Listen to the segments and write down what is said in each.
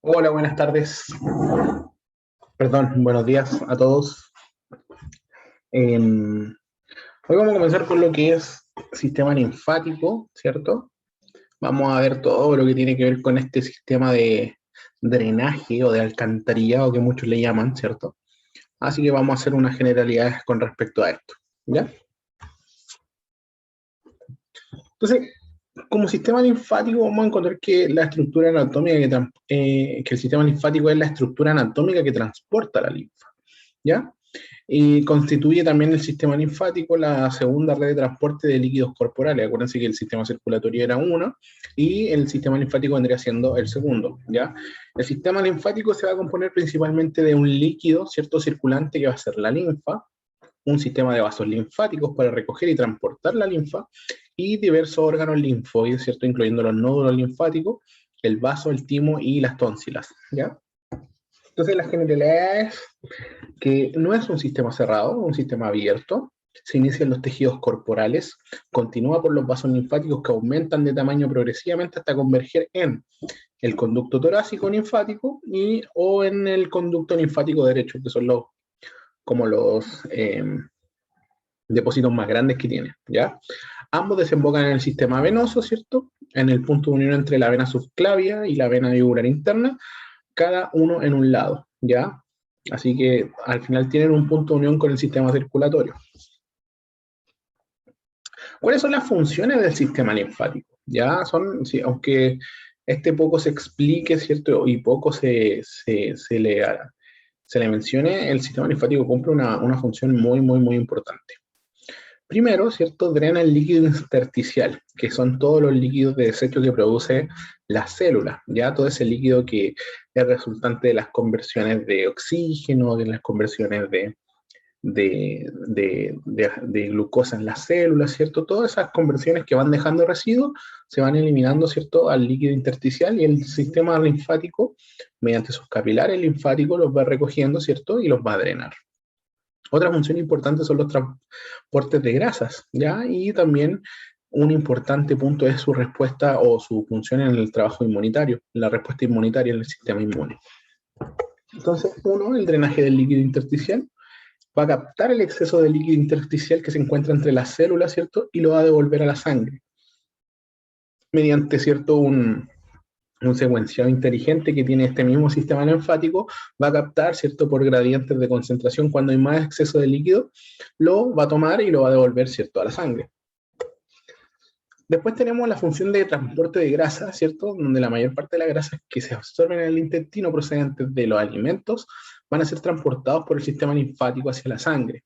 Hola, buenas tardes. Perdón, buenos días a todos. Hoy vamos a comenzar con lo que es sistema linfático, ¿cierto? Vamos a ver todo lo que tiene que ver con este sistema de drenaje o de alcantarillado que muchos le llaman, ¿cierto? Así que vamos a hacer unas generalidades con respecto a esto, ¿ya? Entonces, como sistema linfático vamos a encontrar que la estructura anatómica que el sistema linfático es la estructura anatómica que transporta la linfa, ¿ya? Y constituye también el sistema linfático la segunda red de transporte de líquidos corporales. Acuérdense que el sistema circulatorio era uno y el sistema linfático vendría siendo el segundo, ¿ya? El sistema linfático se va a componer principalmente de un líquido, ¿cierto?, circulante que va a ser la linfa, un sistema de vasos linfáticos para recoger y transportar la linfa, y diversos órganos linfoides, ¿cierto?, incluyendo los nódulos linfáticos, el vaso, el timo y las tónsilas, ¿ya? Entonces, la generalidad es que no es un sistema cerrado, es un sistema abierto. Se inicia en los tejidos corporales, continúa por los vasos linfáticos que aumentan de tamaño progresivamente hasta converger en el conducto torácico linfático o en el conducto linfático derecho, que son como los depósitos más grandes que tiene, ¿ya? Ambos desembocan en el sistema venoso, ¿cierto? En el punto de unión entre la vena subclavia y la vena yugular interna, cada uno en un lado, ¿ya? Así que al final tienen un punto de unión con el sistema circulatorio. ¿Cuáles son las funciones del sistema linfático? Ya son, sí, aunque poco se explique, ¿cierto? Y poco se le mencione, el sistema linfático cumple una función muy, muy, muy importante. Primero, ¿cierto? Drena el líquido intersticial, que son todos los líquidos de desecho que produce la célula, ya todo ese líquido que es resultante de las conversiones de oxígeno, de las conversiones de glucosa en las células, ¿cierto? Todas esas conversiones que van dejando residuos se van eliminando, ¿cierto?, al líquido intersticial, y el sistema linfático, mediante sus capilares linfáticos, los va recogiendo, ¿cierto?, y los va a drenar. Otra función importante son los transportes de grasas, ¿ya? Y también un importante punto es su respuesta o su función en el trabajo inmunitario, la respuesta inmunitaria en el sistema inmune. Entonces, el drenaje del líquido intersticial va a captar el exceso de líquido intersticial que se encuentra entre las células, ¿cierto? Y lo va a devolver a la sangre mediante, ¿cierto?, un secuenciado inteligente que tiene este mismo sistema linfático, va a captar, ¿cierto?, por gradientes de concentración, cuando hay más exceso de líquido, lo va a tomar y lo va a devolver, ¿cierto?, a la sangre. Después tenemos la función de transporte de grasa, ¿cierto?, donde la mayor parte de las grasas que se absorben en el intestino procedentes de los alimentos van a ser transportados por el sistema linfático hacia la sangre.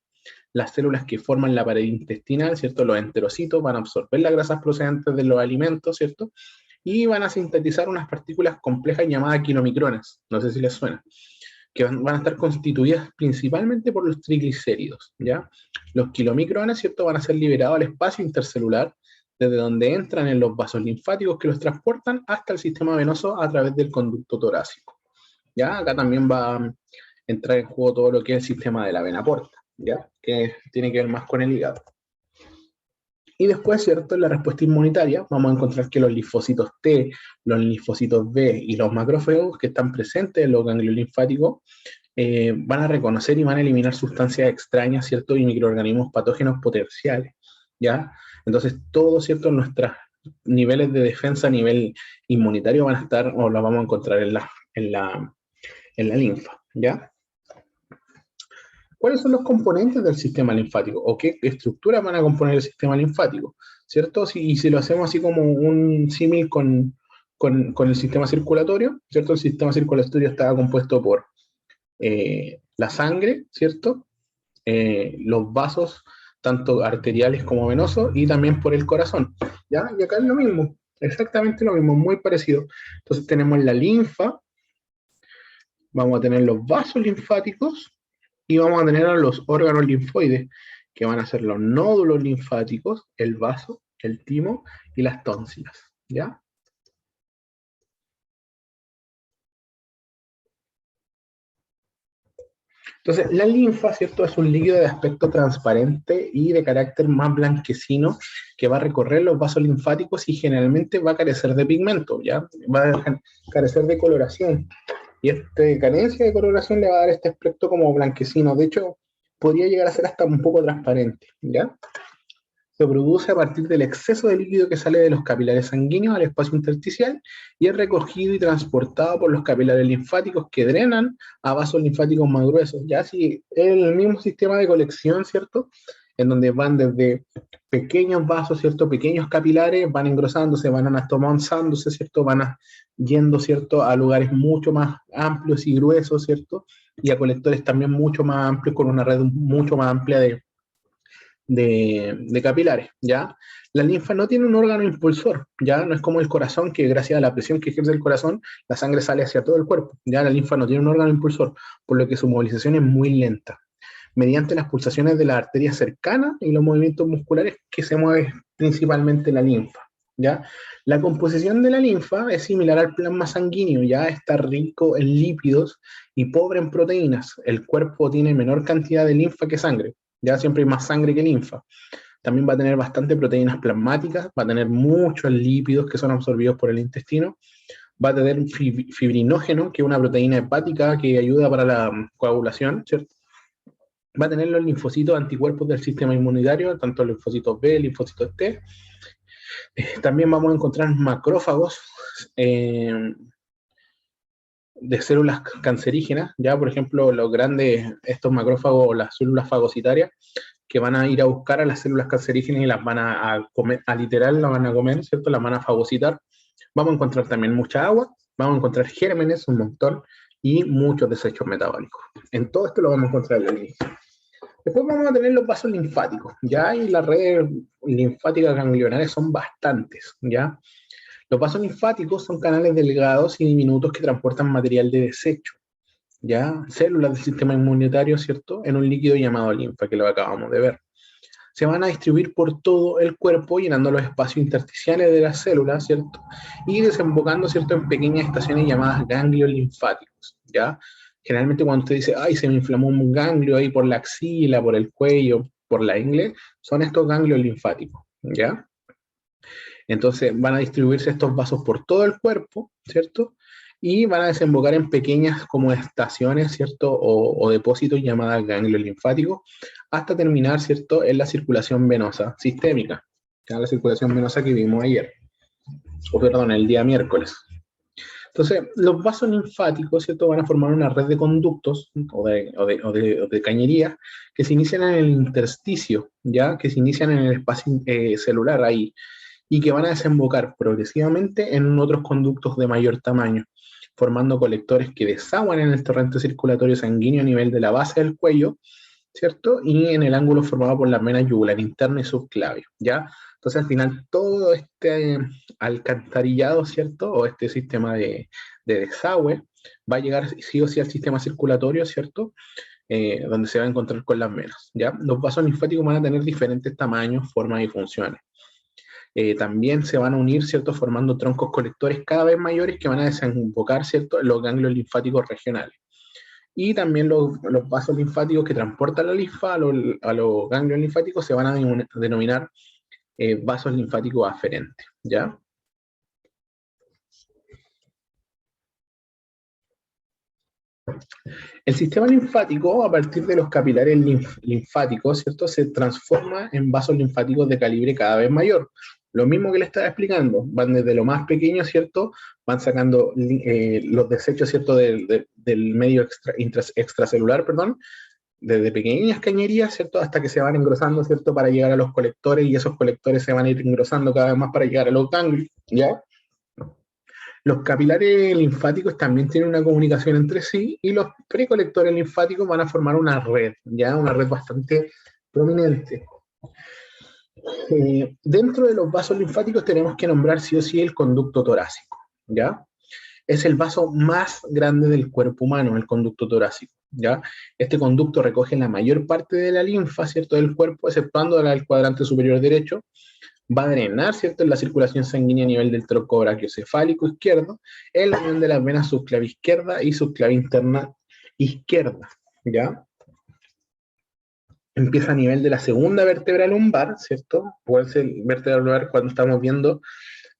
Las células que forman la pared intestinal, ¿cierto?, los enterocitos, van a absorber las grasas procedentes de los alimentos, ¿cierto?, y van a sintetizar unas partículas complejas llamadas kilomicrones, no sé si les suena, que van a estar constituidas principalmente por los triglicéridos, ¿ya? Los kilomicrones, ¿cierto?, van a ser liberados al espacio intercelular, desde donde entran en los vasos linfáticos que los transportan hasta el sistema venoso a través del conducto torácico, ¿ya? Acá también va a entrar en juego todo lo que es el sistema de la vena porta, ¿ya?, que tiene que ver más con el hígado. Y después, ¿cierto?, en la respuesta inmunitaria vamos a encontrar que los linfocitos T, los linfocitos B y los macrófagos que están presentes en los ganglios linfáticos van a reconocer y van a eliminar sustancias extrañas, ¿cierto?, y microorganismos patógenos potenciales, ¿ya? Entonces, todo, ¿cierto?, nuestros niveles de defensa a nivel inmunitario van a estar, o los vamos a encontrar en la linfa, ¿ya? ¿Cuáles son los componentes del sistema linfático? ¿O qué estructuras van a componer el sistema linfático? ¿Cierto? Y si lo hacemos así como un símil con el sistema circulatorio, ¿cierto? El sistema circulatorio está compuesto por la sangre, ¿cierto? Los vasos, tanto arteriales como venosos, y también por el corazón, ¿ya? Y acá es lo mismo, exactamente lo mismo, muy parecido. Entonces tenemos la linfa, vamos a tener los vasos linfáticos, y vamos a tener a los órganos linfoides, que van a ser los nódulos linfáticos, el vaso, el timo y las tónsilas, ¿ya? Entonces, la linfa, ¿cierto? Es un líquido de aspecto transparente y de carácter más blanquecino que va a recorrer los vasos linfáticos y generalmente va a carecer de pigmento, ¿ya? Va a carecer de coloración. Y esta carencia de coloración le va a dar este aspecto como blanquecino. De hecho, podría llegar a ser hasta un poco transparente, ¿ya? Se produce a partir del exceso de líquido que sale de los capilares sanguíneos al espacio intersticial y es recogido y transportado por los capilares linfáticos que drenan a vasos linfáticos más gruesos. Ya si es el mismo sistema de colección, ¿cierto? En donde van desde pequeños vasos, ¿cierto? Pequeños capilares, van engrosándose, van anastomosándose, ¿cierto? Yendo, ¿cierto? A lugares mucho más amplios y gruesos, ¿cierto? Y a colectores también mucho más amplios con una red mucho más amplia de capilares, ¿ya? La linfa no tiene un órgano impulsor, ¿ya? No es como el corazón, que gracias a la presión que ejerce el corazón, la sangre sale hacia todo el cuerpo, ¿ya? La linfa no tiene un órgano impulsor, por lo que su movilización es muy lenta. Mediante las pulsaciones de las arterias cercanas y los movimientos musculares que se mueve principalmente la linfa, ¿ya? La composición de la linfa es similar al plasma sanguíneo, ya está rico en lípidos y pobre en proteínas. El cuerpo tiene menor cantidad de linfa que sangre, ya siempre hay más sangre que linfa. También va a tener bastante proteínas plasmáticas, va a tener muchos lípidos que son absorbidos por el intestino, va a tener fibrinógeno, que es una proteína hepática que ayuda para la coagulación, ¿cierto? Va a tener los linfocitos anticuerpos del sistema inmunitario, tanto linfocitos B, linfocitos T. También vamos a encontrar macrófagos de células cancerígenas, ya por ejemplo los grandes, estos macrófagos o las células fagocitarias, que van a ir a buscar a las células cancerígenas y las van a comer, a literal las van a comer, ¿cierto? Las van a fagocitar. Vamos a encontrar también mucha agua, vamos a encontrar gérmenes, un montón, y muchos desechos metabólicos. En todo esto lo vamos a encontrar en el inicio. Después vamos a tener los vasos linfáticos, ¿ya? Y las redes linfáticas ganglionares son bastantes, ¿ya? Los vasos linfáticos son canales delgados y diminutos que transportan material de desecho, ¿ya? Células del sistema inmunitario, ¿cierto? En un líquido llamado linfa, que lo acabamos de ver. Se van a distribuir por todo el cuerpo, llenando los espacios intersticiales de las células, ¿cierto? Y desembocando, ¿cierto?, en pequeñas estaciones llamadas ganglios linfáticos, ¿ya? Generalmente cuando usted dice, ay, se me inflamó un ganglio ahí por la axila, por el cuello, por la ingle, son estos ganglios linfáticos, ¿ya? Entonces van a distribuirse estos vasos por todo el cuerpo, ¿cierto? Y van a desembocar en pequeñas como estaciones, ¿cierto? O depósitos llamadas ganglios linfáticos, hasta terminar, ¿cierto?, en la circulación venosa sistémica, que es la circulación venosa que vimos ayer, o perdón, el día miércoles. Entonces, los vasos linfáticos, ¿cierto?, van a formar una red de conductos o de cañerías que se inician en el intersticio, ¿ya? Que se inician en el espacio celular ahí, y que van a desembocar progresivamente en otros conductos de mayor tamaño, formando colectores que desaguan en el torrente circulatorio sanguíneo a nivel de la base del cuello, ¿cierto? Y en el ángulo formado por las venas yugular interna y subclavio, ¿ya? Entonces, al final, todo este alcantarillado, ¿cierto? O este sistema de desagüe va a llegar sí o sí al sistema circulatorio, ¿cierto? Donde se va a encontrar con las venas, ¿ya? Los vasos linfáticos van a tener diferentes tamaños, formas y funciones. También se van a unir, ¿cierto?, formando troncos colectores cada vez mayores que van a desembocar, ¿cierto?, en los ganglios linfáticos regionales. Y también los vasos linfáticos que transportan la linfa a los ganglios linfáticos se van a denominar vasos linfáticos aferentes, ¿ya? El sistema linfático, a partir de los capilares linfáticos, ¿cierto?, se transforma en vasos linfáticos de calibre cada vez mayor. Lo mismo que le estaba explicando, van desde lo más pequeño, ¿cierto?, van sacando los desechos, ¿cierto?, del medio extracelular, perdón, desde pequeñas cañerías, ¿cierto?, hasta que se van engrosando, ¿cierto?, para llegar a los colectores, y esos colectores se van a ir engrosando cada vez más para llegar a los ganglios, ¿ya? Los capilares linfáticos también tienen una comunicación entre sí, y los precolectores linfáticos van a formar una red, ya una red bastante prominente. Dentro de los vasos linfáticos tenemos que nombrar sí o sí el conducto torácico, ¿ya? Es el vaso más grande del cuerpo humano, el conducto torácico, ¿ya? Este conducto recoge la mayor parte de la linfa, ¿cierto?, del cuerpo, exceptuando el cuadrante superior derecho. Va a drenar, ¿cierto?, en la circulación sanguínea a nivel del tronco brachiocefálico izquierdo, en la unión de las venas subclavia izquierda y subclavia interna izquierda, ¿ya? empieza a nivel de la segunda vértebra lumbar, ¿cierto? Puede ser vértebra lumbar cuando estamos viendo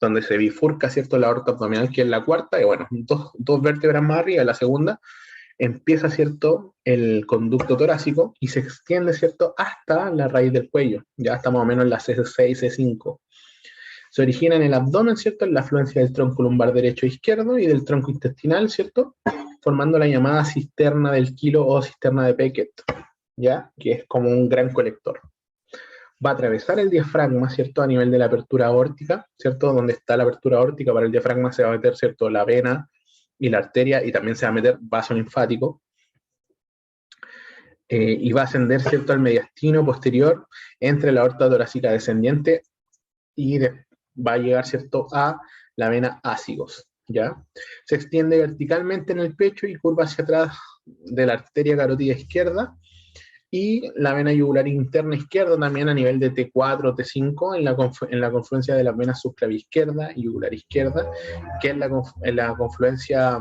donde se bifurca, ¿cierto? La aorta abdominal, que es la cuarta, y bueno, dos vértebras más arriba, la segunda, empieza, ¿cierto? El conducto torácico y se extiende, ¿cierto? Hasta la raíz del cuello, ya está más o menos en la C6, C5. Se origina en el abdomen, ¿cierto? En la afluencia del tronco lumbar derecho e izquierdo y del tronco intestinal, ¿cierto? Formando la llamada cisterna del Kilo o cisterna de Beckett, ¿ya? Que es como un gran colector. Va a atravesar el diafragma, ¿cierto? A nivel de la apertura aórtica, ¿cierto? Donde está la apertura aórtica para el diafragma se va a meter, ¿cierto? La vena y la arteria, y también se va a meter vaso linfático. Y va a ascender, ¿cierto? Al mediastino posterior entre la aorta torácica descendiente y va a llegar, ¿cierto? A la vena ácigos, ¿ya? Se extiende verticalmente en el pecho y curva hacia atrás de la arteria carótida izquierda, y la vena yugular interna izquierda también a nivel de T4, T5, en la confluencia de las venas subclavia izquierda y yugular izquierda, que es la confluencia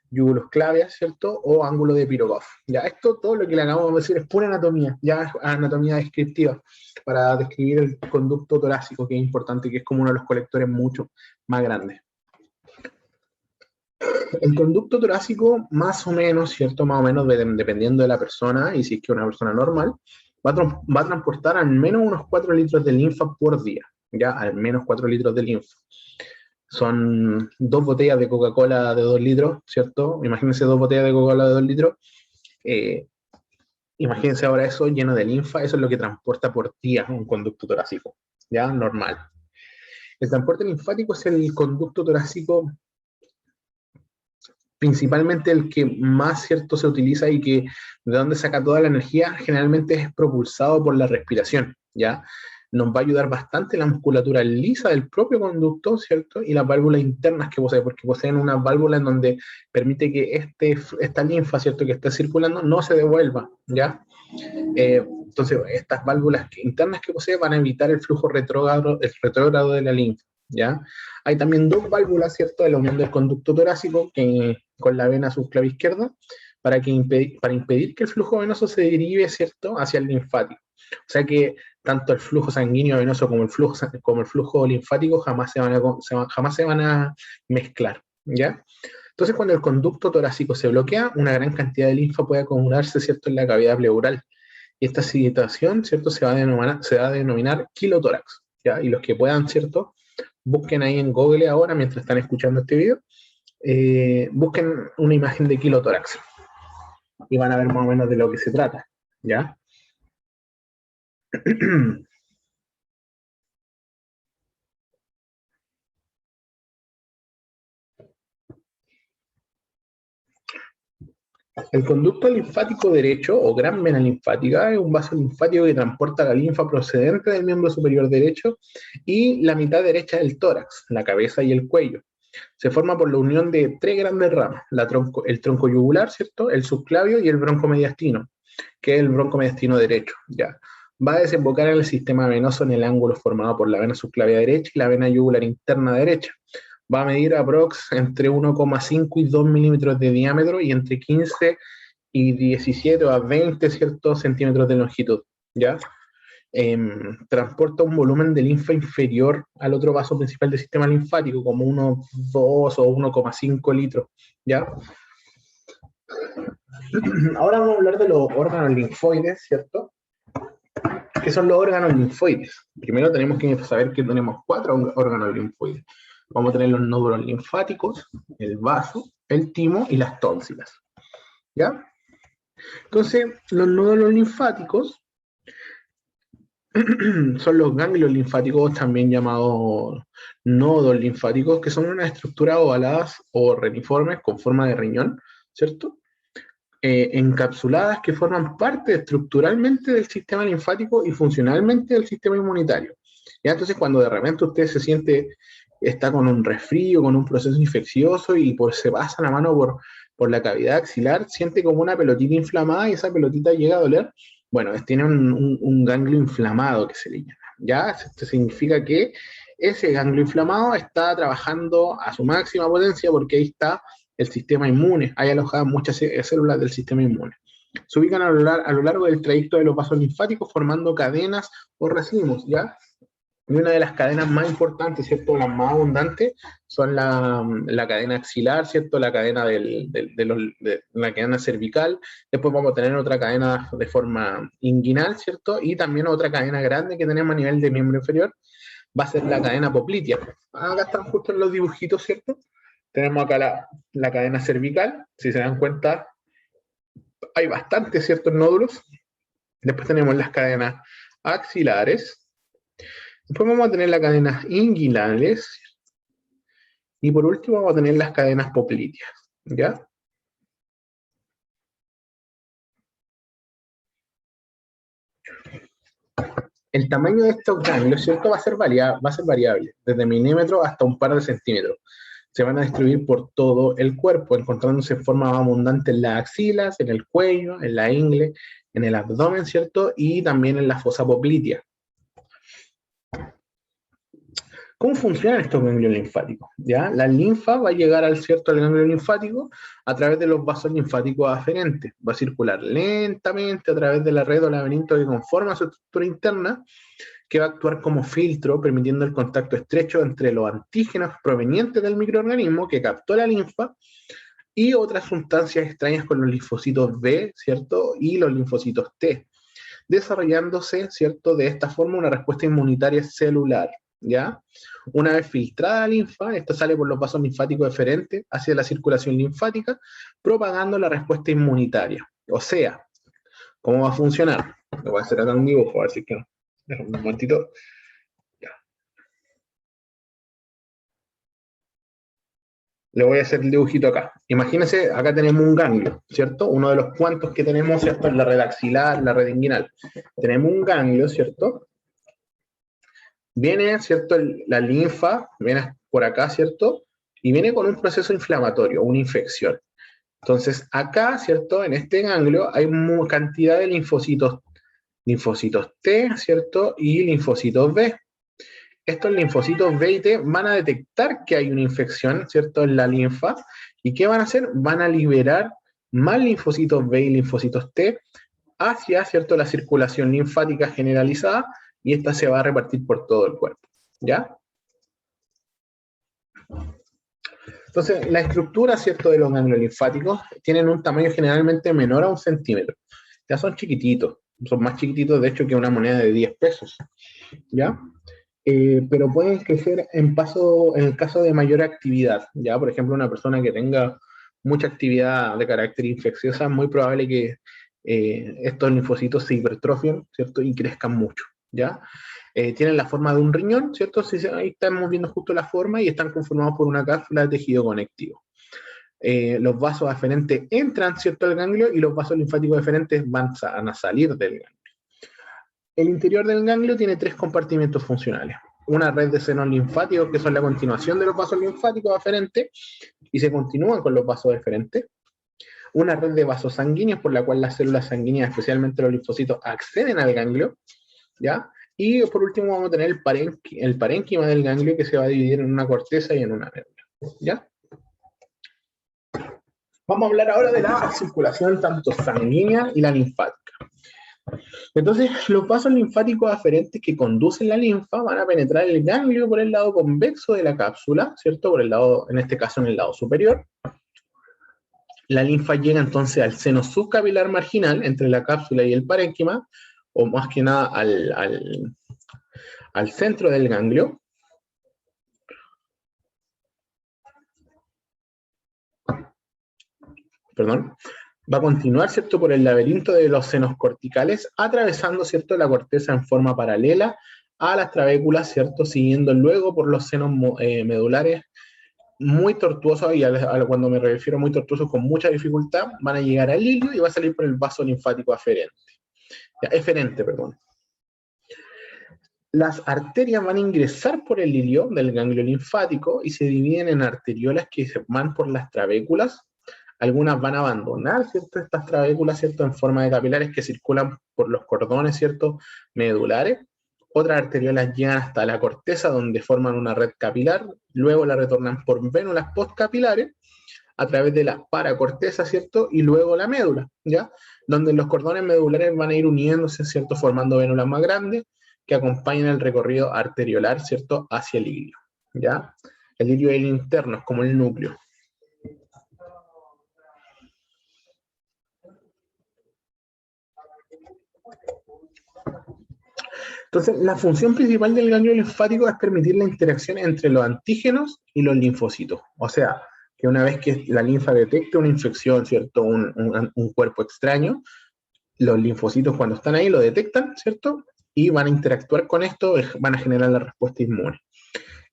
yugulosclavia, ¿cierto? O ángulo de Pirogov. Ya, esto, todo lo que le acabamos de decir es pura anatomía, ya es anatomía descriptiva, para describir el conducto torácico, que es importante, que es como uno de los colectores mucho más grandes. El conducto torácico, más o menos, ¿cierto? Más o menos, dependiendo de la persona, y si es que una persona normal, va a transportar al menos unos 4 litros de linfa por día, ¿ya? Al menos 4 litros de linfa. Son 2 botellas de Coca-Cola de 2 litros, ¿cierto? Imagínense 2 botellas de Coca-Cola de 2 litros. Imagínense ahora eso lleno de linfa, eso es lo que transporta por día un conducto torácico, ¿ya? Normal. El transporte linfático es el conducto torácico principalmente el que más, ¿cierto?, se utiliza, y que de donde saca toda la energía generalmente es propulsado por la respiración, ¿ya? Nos va a ayudar bastante la musculatura lisa del propio conducto, ¿cierto? Y las válvulas internas que posee, porque poseen una válvula en donde permite que esta linfa, ¿cierto?, que está circulando no se devuelva, ¿ya? Entonces, estas válvulas internas que posee van a evitar el flujo retrógrado de la linfa, ¿ya? Hay también 2 válvulas, ¿cierto?, de la unión del conducto torácico con la vena subclavia izquierda, para impedir que el flujo venoso se derive, ¿cierto?, hacia el linfático. O sea que tanto el flujo sanguíneo venoso como el flujo linfático jamás se van a mezclar, ¿ya? Entonces, cuando el conducto torácico se bloquea, una gran cantidad de linfa puede acumularse, ¿cierto?, en la cavidad pleural. Y esta situación, ¿cierto?, se va a denominar quilotórax, ¿ya? Y los que puedan, ¿cierto?, busquen ahí en Google ahora, mientras están escuchando este video, busquen una imagen de quilotórax y van a ver más o menos de lo que se trata, ¿ya? El conducto linfático derecho, o gran vena linfática, es un vaso linfático que transporta la linfa procedente del miembro superior derecho y la mitad derecha del tórax, la cabeza y el cuello. Se forma por la unión de 3 grandes ramas: el tronco yugular, ¿cierto?, el subclavio y el broncomediastino, que es el broncomediastino derecho, ¿ya? Va a desembocar en el sistema venoso en el ángulo formado por la vena subclavia derecha y la vena yugular interna derecha. Va a medir aprox entre 1,5 y 2 milímetros de diámetro y entre 15 y 17 a 20, ¿cierto?, centímetros de longitud, ¿ya? Transporta un volumen de linfa inferior al otro vaso principal del sistema linfático, como 1,2 o 1,5 litros, ¿ya? Ahora vamos a hablar de los órganos linfoides, ¿cierto? ¿Qué son los órganos linfoides? Primero tenemos que saber que tenemos 4 órganos linfoides. Vamos a tener los nódulos linfáticos, el vaso, el timo y las tónsilas, ¿ya? Entonces, los nódulos linfáticos son los ganglios linfáticos, también llamados nodos linfáticos, que son unas estructuras ovaladas o reniformes con forma de riñón, ¿cierto? Encapsuladas, que forman parte estructuralmente del sistema linfático y funcionalmente del sistema inmunitario. ¿Ya? Entonces, cuando de repente usted se siente, está con un resfrío, con un proceso infeccioso, y se pasa la mano por la cavidad axilar, siente como una pelotita inflamada y esa pelotita llega a doler. Bueno, tiene un ganglio inflamado, que se le llama. ¿Ya? Esto significa que ese ganglio inflamado está trabajando a su máxima potencia, porque ahí está el sistema inmune, hay alojadas muchas células del sistema inmune. Se ubican a lo largo del trayecto de los vasos linfáticos formando cadenas o racimos, ¿ya? Y una de las cadenas más importantes, ¿cierto? Las más abundantes son la cadena axilar, ¿cierto? La cadena la cadena cervical. Después vamos a tener otra cadena de forma inguinal, ¿cierto? Y también otra cadena grande que tenemos a nivel de miembro inferior, va a ser la cadena poplitea. Acá están justo en los dibujitos, ¿cierto? Tenemos acá la cadena cervical. Si se dan cuenta, hay bastantes ciertos nódulos. Después tenemos las cadenas axilares. Después vamos a tener las cadenas inguinales. Y por último vamos a tener las cadenas popliteas. ¿Ya? El tamaño de estos ganglios, ¿cierto? Va a ser variable, desde milímetros hasta un par de centímetros. Se van a distribuir por todo el cuerpo, encontrándose en forma abundante en las axilas, en el cuello, en la ingle, en el abdomen, ¿cierto? Y también en la fosa poplitea. ¿Cómo funcionan estos ganglios linfáticos? ¿Ya? La linfa va a llegar al ganglio linfático a través de los vasos linfáticos aferentes. Va a circular lentamente a través de la red o laberinto que conforma su estructura interna, que va a actuar como filtro, permitiendo el contacto estrecho entre los antígenos provenientes del microorganismo que captó la linfa y otras sustancias extrañas con los linfocitos B, ¿cierto? Y los linfocitos T, desarrollándose, ¿cierto? De esta forma una respuesta inmunitaria celular, ¿ya? Una vez filtrada la linfa, esta sale por los vasos linfáticos eferentes hacia la circulación linfática, propagando la respuesta inmunitaria. O sea, ¿cómo va a funcionar? Lo voy a hacer acá un dibujo, a ver si que un momentito. Le voy a hacer el dibujito acá. Imagínense, acá tenemos un ganglio, ¿cierto? Uno de los cuantos que tenemos, ¿cierto? En la red axilar, la red inguinal. Tenemos un ganglio, ¿cierto? Viene, ¿cierto? La linfa, viene por acá, ¿cierto? Y viene con un proceso inflamatorio, una infección. Entonces, acá, ¿cierto? En este ganglio hay cantidad de linfocitos T, ¿cierto? Y linfocitos B. Estos linfocitos B y T van a detectar que hay una infección, ¿cierto? En la linfa. ¿Y qué van a hacer? Van a liberar más linfocitos B y linfocitos T hacia, ¿cierto? La circulación linfática generalizada, y esta se va a repartir por todo el cuerpo, ¿ya? Entonces, la estructura, ¿cierto? De los ganglios linfáticos tienen un tamaño generalmente menor a 1 centímetro. Ya son chiquititos, son más chiquititos, de hecho, que una moneda de 10 pesos, ¿ya? Pero pueden crecer en el caso de mayor actividad, ¿ya? Por ejemplo, una persona que tenga mucha actividad de carácter infecciosa, es muy probable que estos linfocitos se hipertrofien, ¿cierto? Y crezcan mucho, ¿ya? Tienen la forma de un riñón, ¿cierto? Ahí estamos viendo justo la forma y están conformados por una cápsula de tejido conectivo. Los vasos aferentes entran, ¿cierto?, al ganglio, y los vasos linfáticos aferentes van a salir del ganglio. El interior del ganglio tiene 3 compartimentos funcionales. Una red de senos linfáticos, que son la continuación de los vasos linfáticos aferentes, y se continúan con los vasos deferentes. Una red de vasos sanguíneos, por la cual las células sanguíneas, especialmente los linfocitos, acceden al ganglio, ¿ya? Y por último vamos a tener el parénquima del ganglio, que se va a dividir en una corteza y en una médula, ¿ya? Vamos a hablar ahora de la circulación tanto sanguínea y la linfática. Entonces, los vasos linfáticos aferentes que conducen la linfa van a penetrar el ganglio por el lado convexo de la cápsula, ¿cierto? Por el lado, en este caso, en el lado superior. La linfa llega entonces al seno subcapilar marginal, entre la cápsula y el parénquima, o más que nada al centro del ganglio. Perdón. Va a continuar, ¿cierto?, por el laberinto de los senos corticales, atravesando, ¿cierto?, la corteza en forma paralela a las trabéculas, ¿cierto?, siguiendo luego por los senos medulares muy tortuosos, y cuando me refiero a muy tortuosos, con mucha dificultad, van a llegar al hilio y va a salir por el vaso linfático eferente. Las arterias van a ingresar por el hilio del ganglio linfático y se dividen en arteriolas que se van por las trabéculas. Algunas van a abandonar, ¿cierto?, estas trabéculas, ¿cierto?, en forma de capilares que circulan por los cordones, ¿cierto?, medulares. Otras arteriolas llegan hasta la corteza, donde forman una red capilar, luego la retornan por vénulas postcapilares a través de la paracorteza, ¿cierto? Y luego la médula, ¿ya? Donde los cordones medulares van a ir uniéndose, ¿cierto? Formando vénulas más grandes que acompañan el recorrido arteriolar, ¿cierto? Hacia el ilio, ¿ya? El ilio es el interno, es como el núcleo. Entonces, la función principal del ganglio linfático es permitir la interacción entre los antígenos y los linfocitos. O sea, que una vez que la linfa detecte una infección, ¿cierto? Un cuerpo extraño, los linfocitos cuando están ahí lo detectan, ¿cierto? Y van a interactuar con esto, van a generar la respuesta inmune.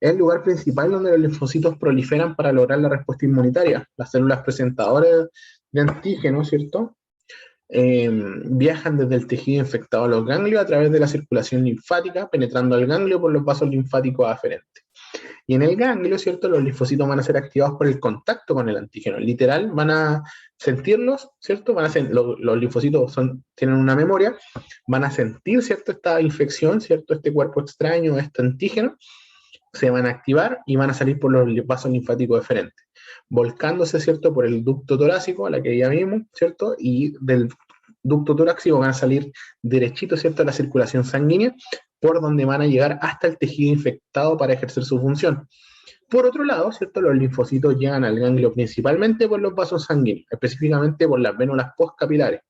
Es el lugar principal donde los linfocitos proliferan para lograr la respuesta inmunitaria. Las células presentadoras de antígenos, ¿cierto? Viajan desde el tejido infectado a los ganglios a través de la circulación linfática, penetrando al ganglio por los vasos linfáticos aferentes. Y en el ganglio, ¿cierto? Los linfocitos van a ser activados por el contacto con el antígeno. Literal, van a sentirlos, ¿cierto? Los linfocitos tienen una memoria, van a sentir, ¿cierto? Esta infección, ¿cierto? Este cuerpo extraño, este antígeno, se van a activar y van a salir por los vasos linfáticos eferentes, volcándose, ¿cierto? Por el ducto torácico, a la que ya vimos, ¿cierto? Y del ducto torácico van a salir derechito, ¿cierto? A la circulación sanguínea, por donde van a llegar hasta el tejido infectado para ejercer su función. Por otro lado, ¿cierto? Los linfocitos llegan al ganglio principalmente por los vasos sanguíneos, específicamente por las vénulas postcapilares.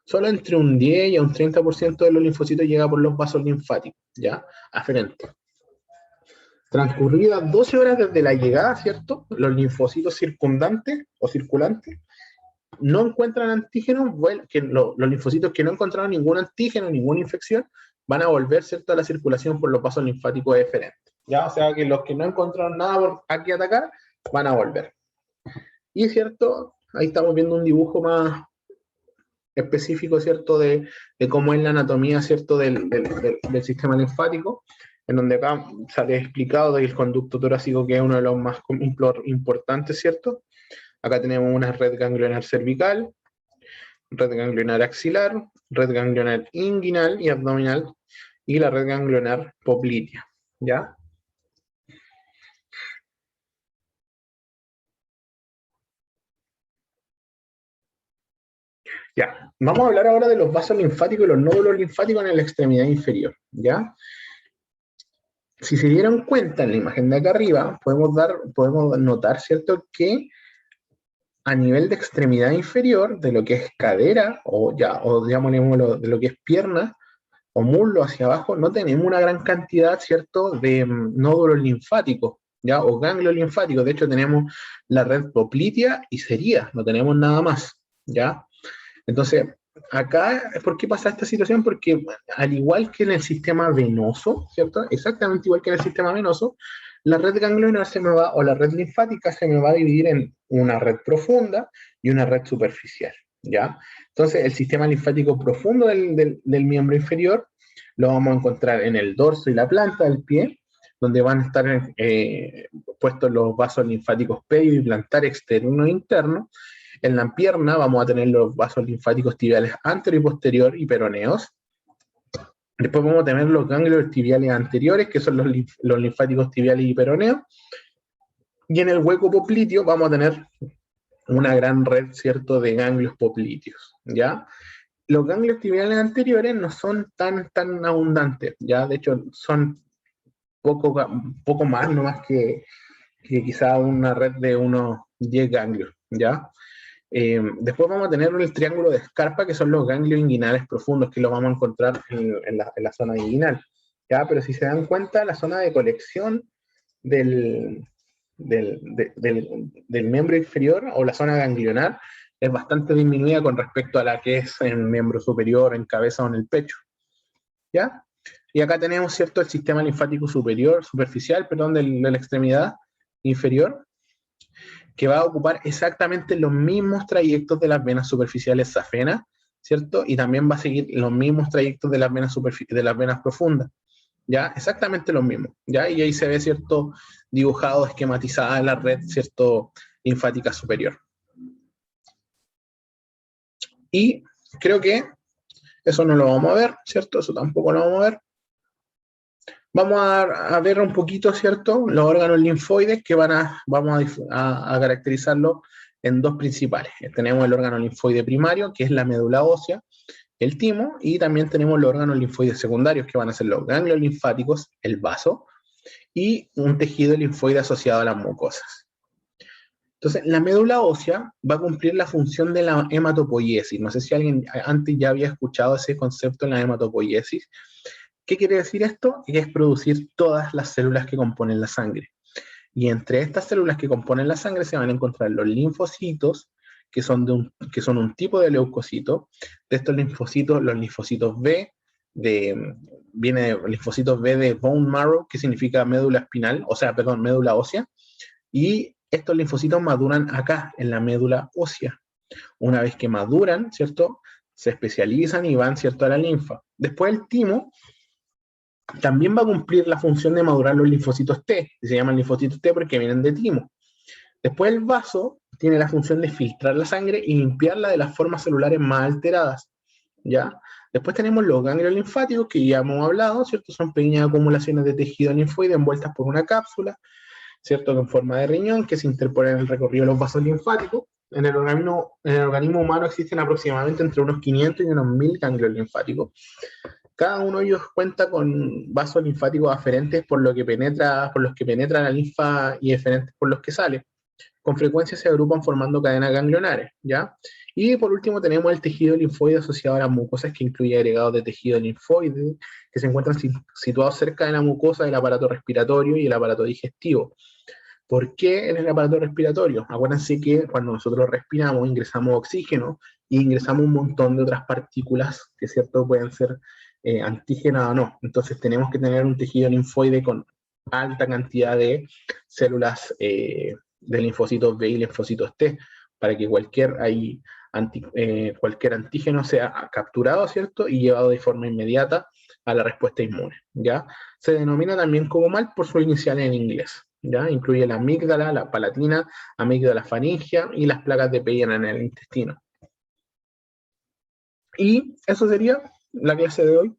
Solo entre un 10 y un 30% de los linfocitos llega por los vasos linfáticos, ¿ya? Aferentes. Transcurridas 12 horas desde la llegada, ¿cierto? Los linfocitos circundantes o circulantes no encuentran antígenos, los linfocitos que no encontraron ningún antígeno, ninguna infección, van a volver, ¿cierto?, a la circulación por los vasos linfáticos eferentes. ¿Ya? O sea que los que no encontraron nada por aquí atacar, van a volver. Y, ¿cierto? Ahí estamos viendo un dibujo más específico, ¿cierto?, de cómo es la anatomía, ¿cierto?, del sistema linfático, en donde acá sale explicado del conducto torácico, que es uno de los más importantes, ¿cierto? Acá tenemos una red ganglionar cervical, red ganglionar axilar, red ganglionar inguinal y abdominal, y la red ganglionar poplitea, ¿ya? Ya, vamos a hablar ahora de los vasos linfáticos y los nódulos linfáticos en la extremidad inferior, ¿ya? Si se dieron cuenta en la imagen de acá arriba, podemos notar, ¿cierto?, que a nivel de extremidad inferior, de lo que es cadera, o llamémoslo, de lo que es pierna, o muslo hacia abajo, no tenemos una gran cantidad, ¿cierto?, de nódulos linfáticos, ¿ya? O ganglios linfáticos. De hecho, tenemos la red poplitea y sería, no tenemos nada más, ¿ya? Entonces, acá, ¿por qué pasa esta situación? Porque al igual que en el sistema venoso, ¿cierto? Exactamente igual que en el sistema venoso, la red ganglionar o la red linfática se me va a dividir en una red profunda y una red superficial, ¿ya? Entonces, el sistema linfático profundo del miembro inferior lo vamos a encontrar en el dorso y la planta del pie, donde van a estar puestos los vasos linfáticos pedio y plantar externo e interno. En la pierna vamos a tener los vasos linfáticos tibiales anterior y posterior y peroneos. Después vamos a tener los ganglios tibiales anteriores, que son los linfáticos tibiales y peroneos. Y en el hueco popliteo vamos a tener una gran red, ¿cierto?, de ganglios popliteos, ¿ya? Los ganglios tibiales anteriores no son tan abundantes, ¿ya? De hecho, son poco más, no más que quizá una red de unos 10 ganglios, ¿ya? Después vamos a tener el triángulo de Scarpa, que son los ganglios inguinales profundos, que los vamos a encontrar en la zona inguinal, ¿ya? Pero si se dan cuenta, la zona de colección del miembro inferior o la zona ganglionar es bastante disminuida con respecto a la que es en el miembro superior, en cabeza o en el pecho, ¿ya? Y acá tenemos, ¿cierto?, el sistema linfático superficial, de la extremidad inferior, que va a ocupar exactamente los mismos trayectos de las venas superficiales safenas, ¿cierto? Y también va a seguir los mismos trayectos de las venas profundas, ¿ya? Exactamente los mismos, ¿ya? Y ahí se ve, ¿cierto?, dibujado, esquematizada la red, ¿cierto?, linfática superior. Y creo que eso no lo vamos a ver, ¿cierto? Eso tampoco lo vamos a ver. Vamos a ver un poquito, ¿cierto? Los órganos linfoides que vamos a caracterizarlos en dos principales. Tenemos el órgano linfoide primario, que es la médula ósea, el timo, y también tenemos los órganos linfoides secundarios, que van a ser los ganglios linfáticos, el vaso, y un tejido linfoide asociado a las mucosas. Entonces, la médula ósea va a cumplir la función de la hematopoiesis. No sé si alguien antes ya había escuchado ese concepto en la hematopoiesis. ¿Qué quiere decir esto? Que es producir todas las células que componen la sangre. Y entre estas células que componen la sangre se van a encontrar los linfocitos, que son un tipo de leucocito. De estos linfocitos, los linfocitos B, viene de linfocitos B de bone marrow, que significa médula espinal, o sea, perdón, médula ósea. Y estos linfocitos maduran acá, en la médula ósea. Una vez que maduran, ¿cierto? Se especializan y van, ¿cierto?, a la linfa. Después el timo también va a cumplir la función de madurar los linfocitos T, que se llaman linfocitos T porque vienen de timo. Después el vaso tiene la función de filtrar la sangre y limpiarla de las formas celulares más alteradas, ¿ya? Después tenemos los ganglios linfáticos, que ya hemos hablado, ¿cierto? Son pequeñas acumulaciones de tejido linfoide envueltas por una cápsula, ¿cierto? En forma de riñón, que se interponen en el recorrido de los vasos linfáticos. En el organismo humano existen aproximadamente entre unos 500 y unos 1000 ganglios linfáticos. Cada uno de ellos cuenta con vasos linfáticos aferentes por los que penetra la linfa y eferentes por los que sale. Con frecuencia se agrupan formando cadenas ganglionares, ¿ya? Y por último tenemos el tejido linfoide asociado a las mucosas, que incluye agregados de tejido linfoide que se encuentran situados cerca de la mucosa del aparato respiratorio y el aparato digestivo. ¿Por qué en el aparato respiratorio? Acuérdense que cuando nosotros respiramos ingresamos oxígeno y ingresamos un montón de otras partículas que, ¿cierto?, pueden ser antígenas o no. Entonces tenemos que tener un tejido linfoide con alta cantidad de células de linfocitos B y linfocitos T, para que cualquier antígeno sea capturado, ¿cierto?, y llevado de forma inmediata a la respuesta inmune, ¿ya? Se denomina también como MAL por su inicial en inglés, ¿ya? Incluye la amígdala, la palatina, amígdala faringia y las placas de Peyer en el intestino. Y eso sería la clase de hoy.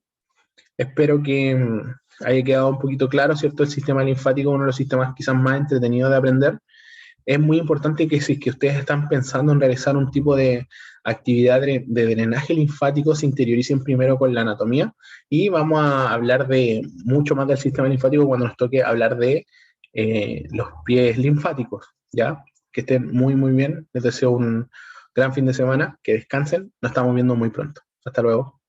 Espero que haya quedado un poquito claro, ¿cierto? El sistema linfático es uno de los sistemas quizás más entretenidos de aprender. Es muy importante que si es que ustedes están pensando en realizar un tipo de actividad de drenaje linfático, se interioricen primero con la anatomía, y vamos a hablar de mucho más del sistema linfático cuando nos toque hablar de los pies linfáticos, ¿ya? Que estén muy, muy bien. Les deseo un gran fin de semana, que descansen. Nos estamos viendo muy pronto. Hasta luego.